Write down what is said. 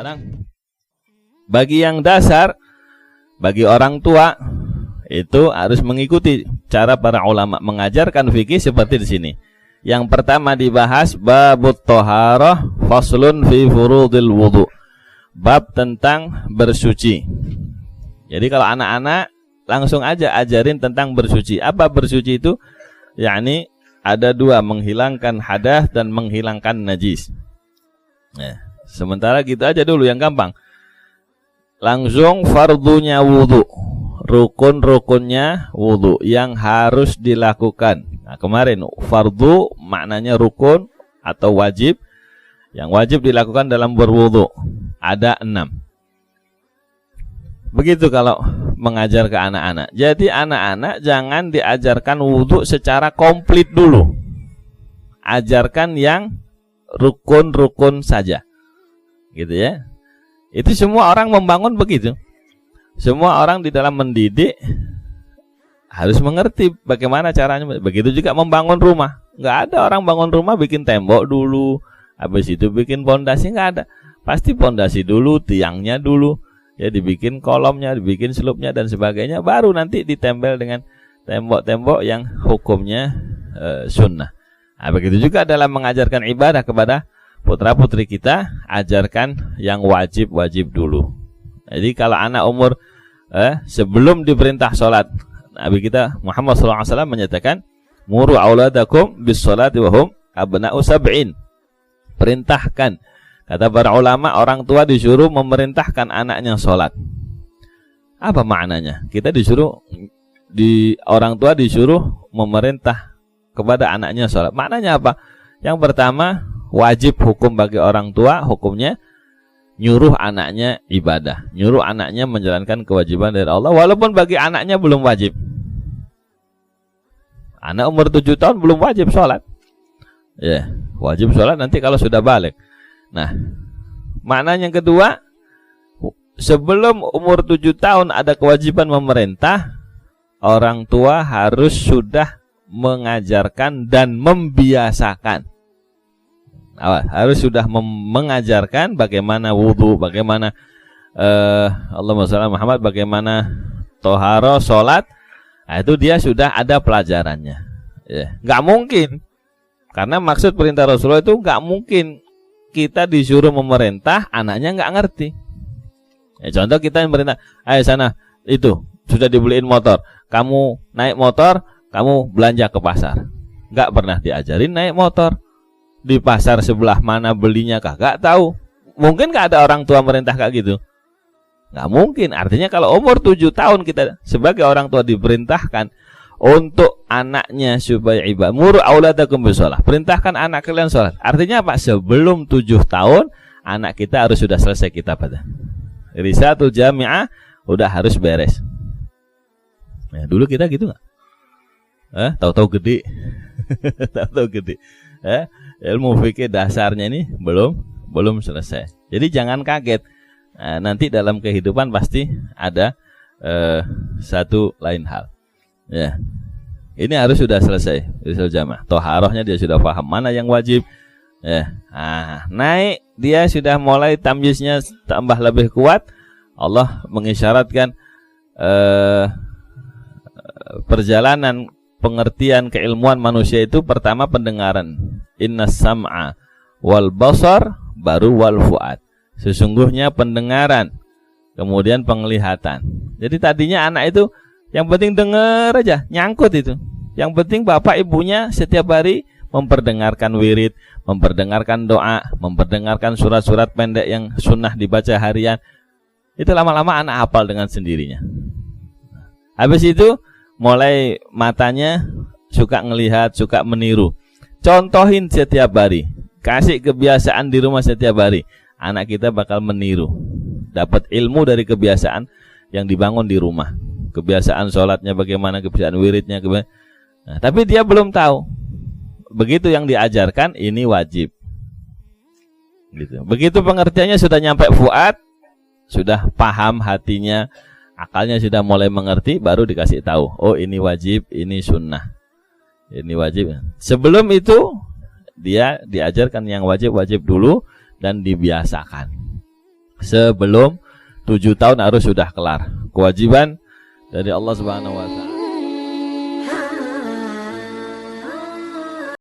Sekarang bagi yang dasar, bagi orang tua itu harus mengikuti cara para ulama mengajarkan fikih seperti di sini. Yang pertama dibahas babut thaharah faslun fi furudil wudu. Bab tentang bersuci. Jadi kalau anak-anak langsung aja ajarin tentang bersuci. Apa bersuci itu? Yakni ada dua, menghilangkan hadas dan menghilangkan najis. Nah, sementara gitu aja dulu yang gampang. Langsung fardunya wudu, rukun-rukunnya wudu yang harus dilakukan. Nah, kemarin fardu maknanya rukun atau wajib, yang wajib dilakukan dalam berwudu. Ada 6. Begitu kalau mengajar ke anak-anak. Jadi anak-anak jangan diajarkan wudu secara komplit dulu. Ajarkan yang rukun-rukun saja. Gitu ya. Itu semua orang membangun begitu. Semua orang di dalam mendidik harus mengerti bagaimana caranya. Begitu juga membangun rumah. Nggak ada orang bangun rumah bikin tembok dulu, habis itu bikin pondasi, nggak ada. Pasti pondasi dulu, tiangnya dulu, ya dibikin kolomnya, dibikin selupnya dan sebagainya, baru nanti ditempel dengan tembok-tembok yang hukumnya sunnah. Nah, begitu juga dalam mengajarkan ibadah kepada putra-putri kita, ajarkan yang wajib-wajib dulu. Jadi kalau anak umur sebelum diperintah sholat, Nabi kita Muhammad SAW menyatakan, muru auladakum bis sholati wa hum abna'u sab'in. Perintahkan. Kata para ulama, orang tua disuruh memerintahkan anaknya sholat. Apa maknanya? Kita disuruh, orang tua disuruh memerintah kepada anaknya sholat. Maknanya apa? Yang pertama, wajib hukum bagi orang tua, hukumnya nyuruh anaknya ibadah, nyuruh anaknya menjalankan kewajiban dari Allah, walaupun bagi anaknya belum wajib. Anak umur 7 tahun belum wajib sholat. Ya, wajib sholat nanti kalau sudah balik. Nah, maknanya yang kedua, sebelum umur 7 tahun ada kewajiban memerintah, orang tua harus sudah mengajarkan dan membiasakan. Harus sudah mengajarkan bagaimana wudu, bagaimana Allahumma shalli ala Muhammad, bagaimana toharo, sholat. Nah, itu dia sudah ada pelajarannya. Ya, nggak mungkin, karena maksud perintah Rasulullah itu nggak mungkin kita disuruh memerintah, anaknya nggak ngerti. Ya, contoh kita yang memerintah, ayo sana, itu sudah dibeliin motor, kamu naik motor, kamu belanja ke pasar. Nggak pernah diajarin naik motor. Di pasar sebelah mana belinya kagak tahu. Mungkin nggak ada orang tua merintah kayak gitu? Nggak mungkin. Artinya kalau umur 7 tahun kita sebagai orang tua diperintahkan untuk anaknya supaya ibadah. Muru auladakum bisolah. Perintahkan anak kalian sholat. Artinya apa? Sebelum 7 tahun anak kita harus sudah selesai kitab pada. Risatul Jami'ah udah harus beres. Nah, dulu kita gitu nggak? Tahu-tahu gede. Tahu-tahu gede. Ilmu fikih dasarnya ini belum selesai. Jadi jangan kaget. Nah, nanti dalam kehidupan pasti ada satu lain hal. Ya, ini harus sudah selesai. Risalah jamaah. Toharohnya dia sudah paham mana yang wajib. Ya, naik dia sudah mulai tamyiznya tambah lebih kuat. Allah mengisyaratkan perjalanan pengertian keilmuan manusia itu pertama pendengaran. Innas sam'a wal basar baru wal fuad. Sesungguhnya pendengaran, kemudian penglihatan. Jadi tadinya anak itu yang penting dengar aja, nyangkut itu. Yang penting bapak ibunya setiap hari memperdengarkan wirid, memperdengarkan doa, memperdengarkan surat-surat pendek yang sunnah dibaca harian. Itu lama-lama anak hafal dengan sendirinya. Habis itu mulai matanya suka ngelihat, suka meniru. Contohin setiap hari, kasih kebiasaan di rumah setiap hari. Anak kita bakal meniru, dapat ilmu dari kebiasaan yang dibangun di rumah. Kebiasaan sholatnya bagaimana, kebiasaan wiridnya, nah, tapi dia belum tahu. Begitu yang diajarkan, ini wajib. Gitu. Begitu pengertiannya sudah nyampe fuad, sudah paham hatinya, akalnya sudah mulai mengerti, baru dikasih tahu. Oh, ini wajib, ini sunnah. Ini wajib. Sebelum itu, dia diajarkan yang wajib-wajib dulu dan dibiasakan. sebelum 7 tahun harus sudah kelar. Kewajiban dari Allah Subhanahu wa taala.